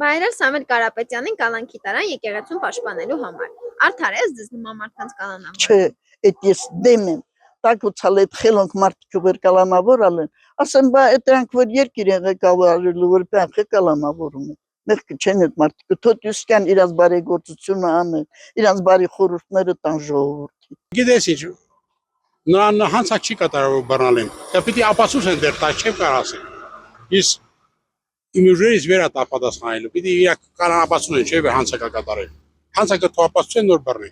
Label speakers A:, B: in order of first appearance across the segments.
A: Բայրել Սամվել Կարապետյանին կալանքի տարան եկեղեցուն պաշտպանելու համար։ Արդար ես ձեզ նման մարդկանց կալանավոր։
B: Չէ, այդ ես դեմ եմ։ Տակուցալ այդ խելոնք մարդիկ որ կալանավոր ալեն, ասեմ բա այդ դրանք որ երկիր են ղեկավարելու որ բախը կալանավորում են։ Մեղքը չեն այդ մարդիկ, թոթ ուսկան իրաց բարեգործությունը անեն, իրաց բարի խորհուրդները տան ժողովրդին։
C: Գիտես ինչ, նրան հանցա չի կատարավոր բռնալին։ Դա պիտի ապացույց են դեր տա, չեմ կարող ասել։ Իսկ իմ ուժերից վեր է պատասխանելու։ Պիտի իր կանանապացուն են, չէ՞ որ հանցա կատարել։ Հանցա կթող ապացույց նոր բռնի։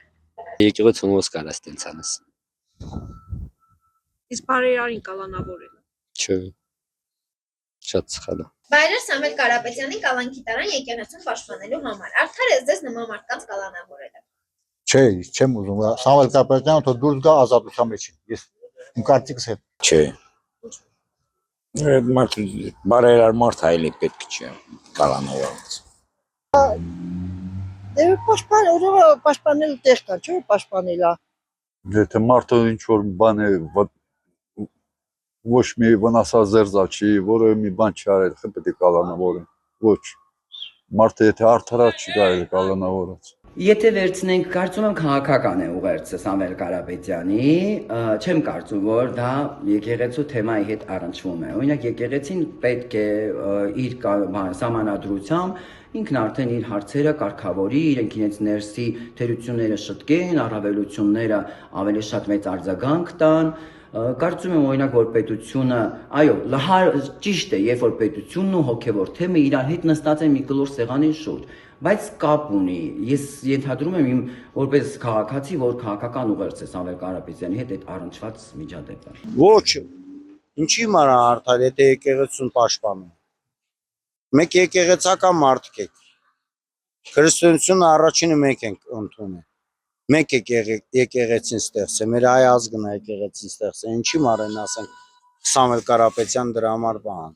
D: Եկեղեցուն ոնց կարա ստենցանս։
A: Իսկ բարերարին կալանավորելը։
D: Չէ։ Շատ սխալ է։
A: Բայրել Սամվել Կարապետյանին կալանքի տարան եկեղեցուն պաշտպանելու համար։ Արդար ես ձեզ նման մարդկանց կալանավորելը։
E: Չէ, չեմ ուզում։ Սամվել Կարապետյանը թող դուրս գա ազատության մեջ։ Ես իմ կարծիքս հետ։
F: Չէ։ Այդ մարդը բարերար մարդ այլի պետք չէ կալանավորած։
B: Դե պաշտպանել տեղ կա, չէ՞ պաշտպանելա։
G: Եթե մարդը ինչ որ բան է ոչ մի վնասազերծ չի, որը մի բան չի արել, պետք է կալանավորեն։ Ոչ։ Մարդը եթե արդար չի կարելի կալանավորած։
H: Եթե վերցնենք, կարծում եմ քաղաքական է ուղերձը Սամվել Կարապետյանի, չեմ կարծում, որ դա եկեղեցու թեմայի հետ առնչվում է։ Օրինակ եկեղեցին պետք է իր սահմանադրությամբ ինքն արդեն իր հարցերը կարգավորի, իրենք իրենց ներսի թերությունները շտկեն, առավելությունները ավելի շատ մեծ արձագանք տան։ Կարծում եմ օրինակ որ պետությունը, այո, ճիշտ է, երբ որ պետությունն ու հոգևոր թեմը իրար հետ նստած են մի կլոր սեղանի շուրջ, բայց կապ ունի։ Ես ենթադրում եմ իմ որպես քաղաքացի, որ քաղաքական ուղերձ է Սամվել Կարապետյանի հետ այդ առնչված միջադեպը։
I: Ոչ, ինչի մարա արդար, եթե եկեղեցուն պաշտպանում։ Մեկ եկեղեցական մարդիկ եք։ Քրիստոնեությունը առաջինը մենք ենք ընդունել։ Մեկ եկեղեցին ստեղծե, մեր հայ ազգն է եկեղեցին ստեղծե, ինչի մարեն ասենք Սամվել Կարապետյան դրա համար բան։